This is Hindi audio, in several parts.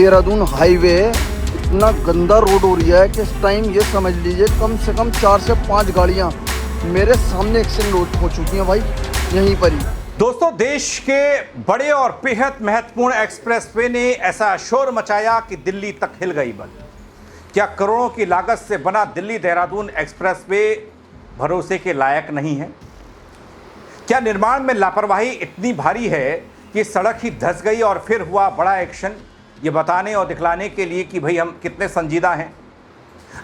देहरादून हाईवे इतना गंदा रोड हो रहा है कि इस टाइम ये समझ लीजिए कम से कम 4 से 5 गाड़ियां मेरे सामने एक्सीडेंट हो चुकी हैं भाई, यहीं पर ही। दोस्तों, देश के बड़े और बेहद महत्वपूर्ण एक्सप्रेसवे ने ऐसा शोर मचाया कि दिल्ली तक हिल गई बल। क्या करोड़ों की लागत से बना दिल्ली देहरादून एक्सप्रेसवे भरोसे के लायक नहीं है? क्या निर्माण में लापरवाही इतनी भारी है कि सड़क ही धंस गई और फिर हुआ बड़ा एक्शन, ये बताने और दिखलाने के लिए कि भाई हम कितने संजीदा हैं?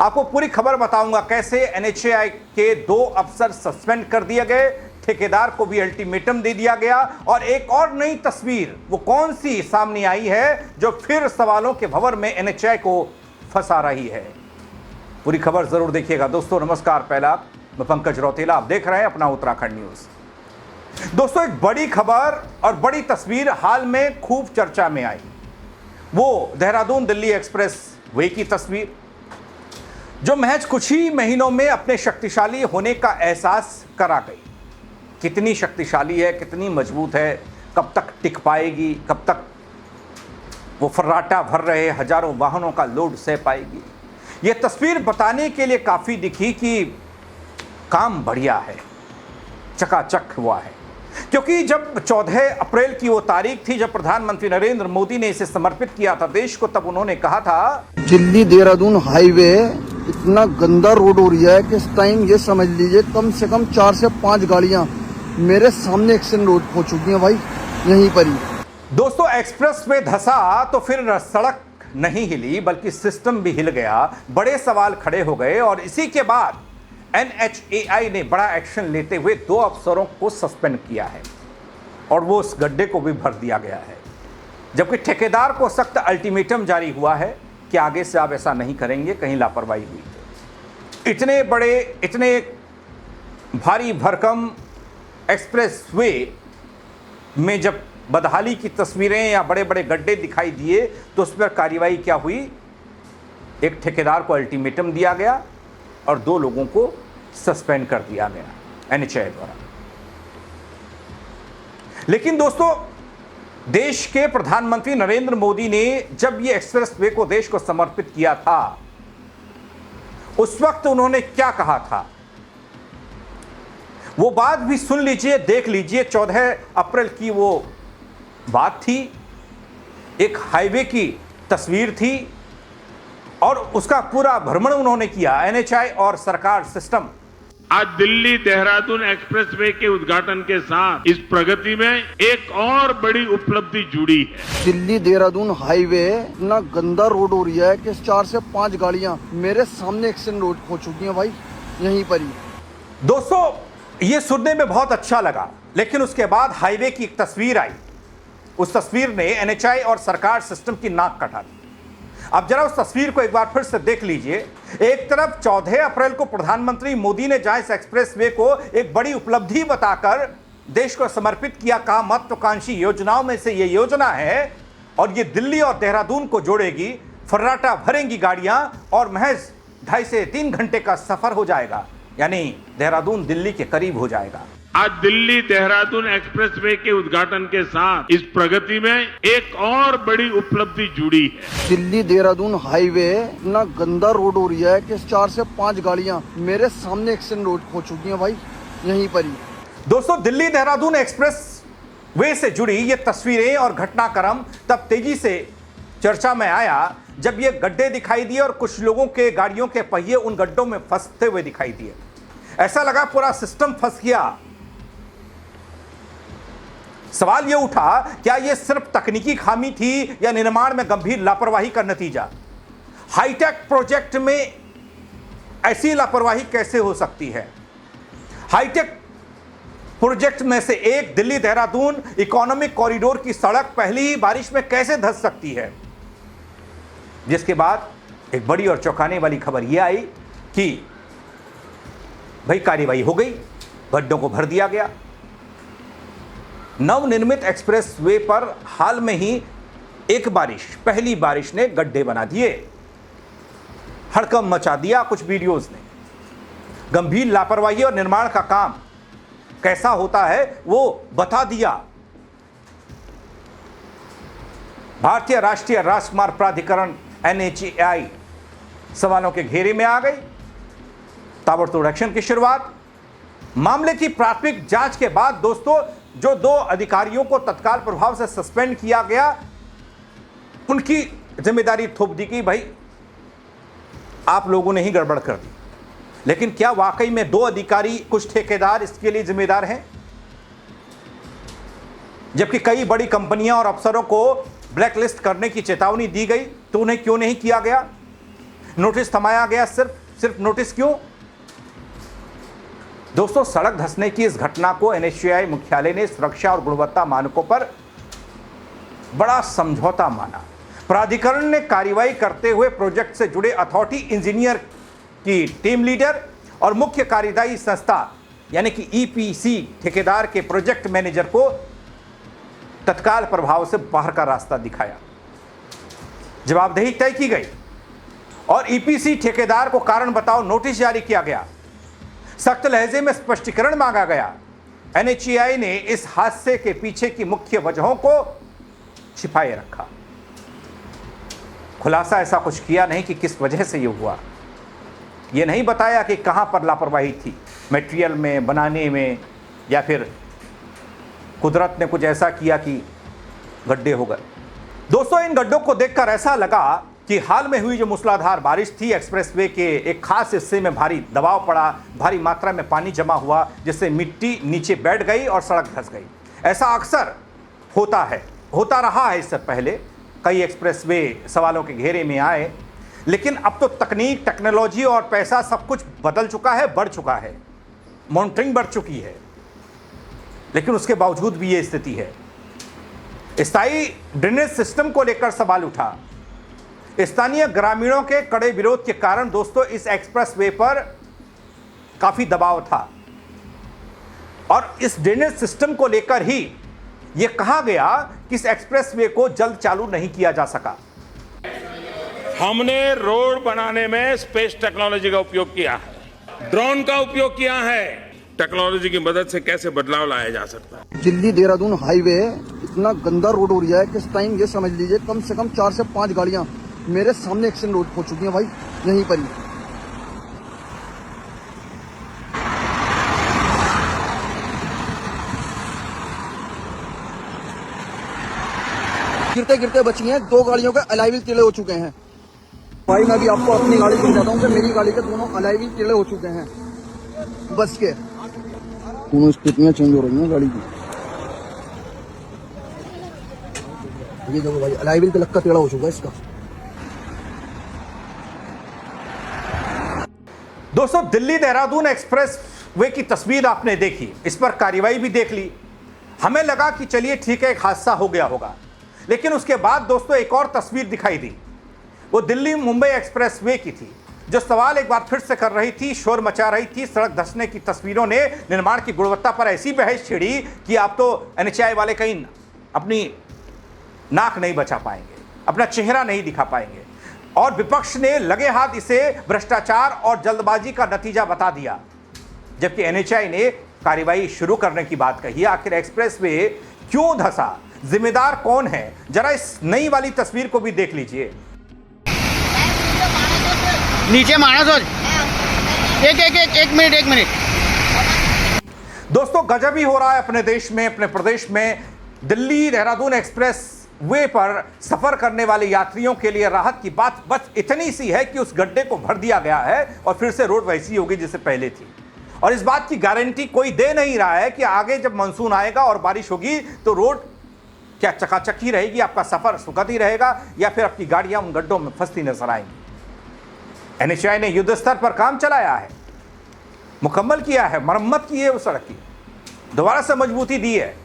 आपको पूरी खबर बताऊंगा। कैसे एनएचएआई के 2 अफसर सस्पेंड कर दिए गए, ठेकेदार को भी अल्टीमेटम दे दिया गया, और एक और नई तस्वीर वो कौन सी सामने आई है जो फिर सवालों के भंवर में एनएचएआई को फंसा रही है। पूरी खबर जरूर देखिएगा। दोस्तों नमस्कार, पहला मैं पंकज रौतेला, आप देख रहे हैं अपना उत्तराखंड न्यूज। दोस्तों, एक बड़ी खबर और बड़ी तस्वीर हाल में खूब चर्चा में आई, वो देहरादून दिल्ली एक्सप्रेस वे की तस्वीर, जो महज कुछ ही महीनों में अपने शक्तिशाली होने का एहसास करा गई। कितनी शक्तिशाली है, कितनी मजबूत है, कब तक टिक पाएगी, कब तक वो फर्राटा भर रहे हजारों वाहनों का लोड सह पाएगी, ये तस्वीर बताने के लिए काफ़ी दिखी कि काम बढ़िया है, चकाचक हुआ है। क्योंकि जब 14 अप्रैल की वो तारीख थी जब प्रधानमंत्री नरेंद्र मोदी ने इसे समर्पित किया था देश को, तब उन्होंने कहा था दिल्ली देहरादून हाईवे इतना गंदा रोड हो रहा है कि इस टाइम ये समझ लीजिए कम से कम 4 से 5 गाड़ियां मेरे सामने एक्सीडेंट हो चुकी हैं भाई, यहीं पर ही। दोस्तों, एक्सप्रेस में धंसा तो फिर सड़क नहीं हिली बल्कि सिस्टम भी हिल गया, बड़े सवाल खड़े हो गए, और इसी के बाद एनएचएआई ने बड़ा एक्शन लेते हुए 2 अफसरों को सस्पेंड किया है और वो उस गड्ढे को भी भर दिया गया है। जबकि ठेकेदार को सख्त अल्टीमेटम जारी हुआ है कि आगे से आप ऐसा नहीं करेंगे, कहीं लापरवाही हुई तो। इतने बड़े, इतने भारी भरकम एक्सप्रेसवे में जब बदहाली की तस्वीरें या बड़े बड़े गड्ढे दिखाई दिए तो उस पर कार्रवाई क्या हुई? एक ठेकेदार को अल्टीमेटम दिया गया और 2 लोगों को सस्पेंड कर दिया गया एनएचएआई द्वारा। लेकिन दोस्तों, देश के प्रधानमंत्री नरेंद्र मोदी ने जब ये एक्सप्रेसवे को देश को समर्पित किया था, उस वक्त उन्होंने क्या कहा था वो बात भी सुन लीजिए, देख लीजिए। 14 अप्रैल की वो बात थी, एक हाईवे की तस्वीर थी और उसका पूरा भ्रमण उन्होंने किया, एनएचएआई और सरकार सिस्टम। आज दिल्ली देहरादून एक्सप्रेसवे के उद्घाटन के साथ इस प्रगति में एक और बड़ी उपलब्धि जुड़ी है। दिल्ली देहरादून हाईवे इतना गंदा रोड हो रहा है कि 4 से 5 गाड़ियां मेरे सामने एक्सीडेंट हो चुकी हैं भाई, यहीं पर ही। दोस्तों, ये सुनने में बहुत अच्छा लगा, लेकिन उसके बाद हाईवे की एक तस्वीर आई। उस तस्वीर ने एनएचएआई और सरकार सिस्टम की नाक कटा दी। अब जरा उस तस्वीर को एक बार फिर से देख लीजिए। एक तरफ 14 अप्रैल को प्रधानमंत्री मोदी ने जहां इस एक्सप्रेसवे को एक बड़ी उपलब्धि बताकर देश को समर्पित किया, कहा महत्वाकांक्षी योजनाओं में से ये योजना है और ये दिल्ली और देहरादून को जोड़ेगी, फर्राटा भरेंगी गाड़ियां और महज 2.5 से 3 घंटे का सफर हो जाएगा, यानी देहरादून दिल्ली के करीब हो जाएगा। आज दिल्ली देहरादून एक्सप्रेसवे के उद्घाटन के साथ इस प्रगति में एक और बड़ी उपलब्धि जुड़ी है। दिल्ली देहरादून हाईवे इतना गंदा रोड हो रहा है कि 4 से 5 गाड़ियां मेरे सामने एक्सीडेंट हो चुकी हैं भाई, यहीं पर ही। दोस्तों, दिल्ली देहरादून एक्सप्रेस वे से जुड़ी ये तस्वीरें और घटनाक्रम तब तेजी से चर्चा में आया जब ये गड्ढे दिखाई दिए और कुछ लोगों के गाड़ियों के पहिए उन गड्ढों में फंसते हुए दिखाई दिए। ऐसा लगा पूरा सिस्टम फंस गया। सवाल यह उठा, क्या यह सिर्फ तकनीकी खामी थी या निर्माण में गंभीर लापरवाही का नतीजा? हाईटेक प्रोजेक्ट में ऐसी लापरवाही कैसे हो सकती है? हाईटेक प्रोजेक्ट में से एक दिल्ली देहरादून इकोनॉमिक कॉरिडोर की सड़क पहली ही बारिश में कैसे धंस सकती है? जिसके बाद एक बड़ी और चौंकाने वाली खबर यह आई कि भाई कार्रवाई हो गई, गड्ढों को भर दिया गया। नवनिर्मित एक्सप्रेसवे पर हाल में ही एक बारिश, पहली बारिश ने गड्ढे बना दिए, हड़कंप मचा दिया कुछ वीडियोस ने। गंभीर लापरवाही और निर्माण का काम कैसा होता है वो बता दिया। भारतीय राष्ट्रीय राजमार्ग प्राधिकरण NHAI सवालों के घेरे में आ गई। ताबड़तोड़ एक्शन की शुरुआत। मामले की प्राथमिक जांच के बाद दोस्तों जो 2 अधिकारियों को तत्काल प्रभाव से सस्पेंड किया गया, उनकी जिम्मेदारी थोप दी कि भाई आप लोगों ने ही गड़बड़ कर दी। लेकिन क्या वाकई में 2 अधिकारी, कुछ ठेकेदार इसके लिए जिम्मेदार हैं? जबकि कई बड़ी कंपनियां और अफसरों को ब्लैकलिस्ट करने की चेतावनी दी गई, तो उन्हें क्यों नहीं किया गया? नोटिस थमाया गया, सिर्फ नोटिस क्यों? दोस्तों, सड़क धंसने की इस घटना को NHAI मुख्यालय ने सुरक्षा और गुणवत्ता मानकों पर बड़ा समझौता माना। प्राधिकरण ने कार्रवाई करते हुए प्रोजेक्ट से जुड़े अथॉरिटी इंजीनियर की टीम लीडर और मुख्य कार्यदायी संस्था यानी कि EPC ठेकेदार के प्रोजेक्ट मैनेजर को तत्काल प्रभाव से बाहर का रास्ता दिखाया। जवाबदेही तय की गई और EPC ठेकेदार को कारण बताओ नोटिस जारी किया गया। सख्त लहजे में स्पष्टीकरण मांगा गया। NHAI ने इस हादसे के पीछे की मुख्य वजहों को छिपाए रखा। खुलासा ऐसा कुछ किया नहीं कि किस वजह से यह हुआ। यह नहीं बताया कि कहां पर लापरवाही थी, मटेरियल में, बनाने में, या फिर कुदरत ने कुछ ऐसा किया कि गड्ढे हो गए। दोस्तों, इन गड्ढों को देखकर ऐसा लगा कि हाल में हुई जो मूसलाधार बारिश थी, एक्सप्रेसवे के एक खास हिस्से में भारी दबाव पड़ा, भारी मात्रा में पानी जमा हुआ, जिससे मिट्टी नीचे बैठ गई और सड़क धंस गई। ऐसा अक्सर होता रहा है। इससे पहले कई एक्सप्रेसवे सवालों के घेरे में आए, लेकिन अब तो तकनीक, टेक्नोलॉजी और पैसा सब कुछ बदल चुका है, बढ़ चुका है, मॉनिटरिंग बढ़ चुकी है। लेकिन उसके बावजूद भी ये स्थिति है। स्थायी ड्रेनेज सिस्टम को लेकर सवाल उठा। स्थानीय ग्रामीणों के कड़े विरोध के कारण दोस्तों इस एक्सप्रेसवे पर काफी दबाव था और इस ड्रेनेज सिस्टम को लेकर ही यह कहा गया कि इस एक्सप्रेसवे को जल्द चालू नहीं किया जा सका। हमने रोड बनाने में स्पेस टेक्नोलॉजी का उपयोग किया है, ड्रोन का उपयोग किया है। टेक्नोलॉजी की मदद से कैसे बदलाव लाया जा सकता है। दिल्ली देहरादून हाईवे इतना गंदा रोड हो रहा है कि इस टाइम ये समझ लीजिए कम से कम 4 से 5 गाड़ियां मेरे सामने एक्सीडेंट हो चुकी हैं भाई, यहीं पर ही। गिरते गिरते बची हैं, 2 गाड़ियों के अलॉय व्हील टेढ़े हो चुके हैं। भाई मैं भी आपको अपनी गाड़ी को बताता हूँ कि मेरी गाड़ी के दोनों अलॉय व्हील टेढ़े हो चुके हैं। बस के दोनों स्थितियां चेंज हो रही हैं गाड़ी की। ये देखो भाई, अलॉय व्हील पे लक्का टेढ़ा हो चुका है इसका। दोस्तों, दिल्ली देहरादून एक्सप्रेस वे की तस्वीर आपने देखी, इस पर कार्रवाई भी देख ली। हमें लगा कि चलिए ठीक है, एक हादसा हो गया होगा, लेकिन उसके बाद दोस्तों एक और तस्वीर दिखाई दी। वो दिल्ली मुंबई एक्सप्रेस वे की थी, जो सवाल एक बार फिर से कर रही थी, शोर मचा रही थी। सड़क धंसने की तस्वीरों ने निर्माण की गुणवत्ता पर ऐसी बहस छिड़ी कि आप तो NHAI वाले कहीं अपनी नाक नहीं बचा पाएंगे, अपना चेहरा नहीं दिखा पाएंगे। और विपक्ष ने लगे हाथ इसे भ्रष्टाचार और जल्दबाजी का नतीजा बता दिया, जबकि NHAI ने कार्रवाई शुरू करने की बात कही। आखिर एक्सप्रेसवे क्यों धंसा, जिम्मेदार कौन है, जरा इस नई वाली तस्वीर को भी देख लीजिए। नीचे मानस एक मिनट। दोस्तों, गजब ही हो रहा है अपने देश में, अपने प्रदेश में। दिल्ली देहरादून एक्सप्रेस वे पर सफर करने वाले यात्रियों के लिए राहत की बात बस इतनी सी है कि उस गड्ढे को भर दिया गया है और फिर से रोड वैसी होगी जैसे पहले थी। और इस बात की गारंटी कोई दे नहीं रहा है कि आगे जब मानसून आएगा और बारिश होगी तो रोड क्या चकाचक ही रहेगी, आपका सफर सुखद ही रहेगा, या फिर आपकी गाड़ियां उन गड्ढों में फंसती नजर आएंगी। NHAI ने युद्ध स्तर पर काम चलाया है, मुकम्मल किया है, मरम्मत की है उस सड़क की, दोबारा से मजबूती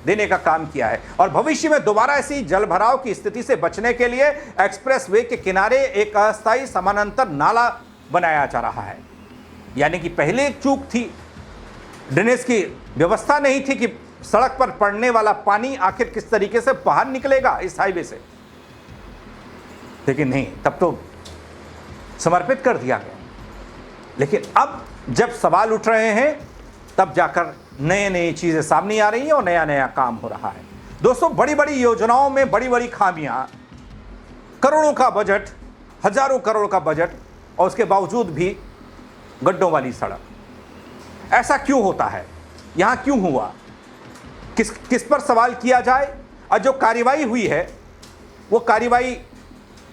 देने का काम किया है। और भविष्य में दोबारा ऐसी जलभराव की स्थिति से बचने के लिए एक्सप्रेसवे के किनारे एक अस्थायी समानांतर नाला बनाया जा रहा है। यानी कि पहले एक चूक थी, ड्रेनेज की व्यवस्था नहीं थी कि सड़क पर पड़ने वाला पानी आखिर किस तरीके से बाहर निकलेगा इस हाईवे से, लेकिन नहीं, तब तो समर्पित कर दिया गया। लेकिन अब जब सवाल उठ रहे हैं तब जाकर नई चीजें सामने आ रही हैं और नया काम हो रहा है। दोस्तों, बड़ी बड़ी योजनाओं में बड़ी बड़ी खामियां करोड़ों का बजट, हजारों करोड़ का बजट, और उसके बावजूद भी गड्ढों वाली सड़क। ऐसा क्यों होता है? यहां क्यों हुआ? किस पर सवाल किया जाए? और जो कार्रवाई हुई है वो कार्रवाई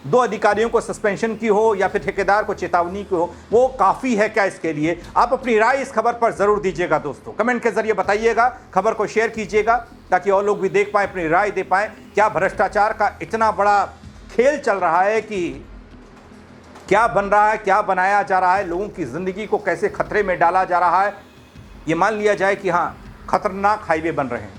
2 अधिकारियों को सस्पेंशन की हो या फिर ठेकेदार को चेतावनी की हो, वो काफ़ी है क्या इसके लिए? आप अपनी राय इस खबर पर ज़रूर दीजिएगा दोस्तों, कमेंट के जरिए बताइएगा, खबर को शेयर कीजिएगा ताकि और लोग भी देख पाएँ, अपनी राय दे पाएँ। क्या भ्रष्टाचार का इतना बड़ा खेल चल रहा है कि क्या बन रहा है, क्या बनाया जा रहा है, लोगों की ज़िंदगी को कैसे खतरे में डाला जा रहा है? ये मान लिया जाए कि हाँ, खतरनाक हाईवे बन रहे हैं।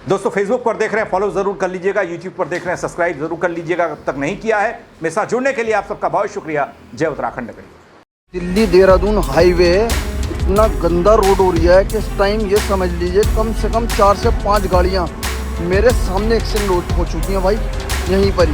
दोस्तों फेसबुक पर देख रहे हैं, फॉलो जरूर कर लीजिएगा, यूट्यूब पर देख रहे हैं, सब्सक्राइब जरूर कर लीजिएगा अब तक नहीं किया है। मेरे साथ जुड़ने के लिए आप सबका बहुत शुक्रिया। जय उत्तराखंड नगरी। दिल्ली देहरादून हाईवे इतना गंदा रोड हो रही है कि इस टाइम ये समझ लीजिए कम से कम 4 से 5 गाड़ियां मेरे सामने एक्सीडेंट हो चुकी हैं भाई, यहीं पर ही।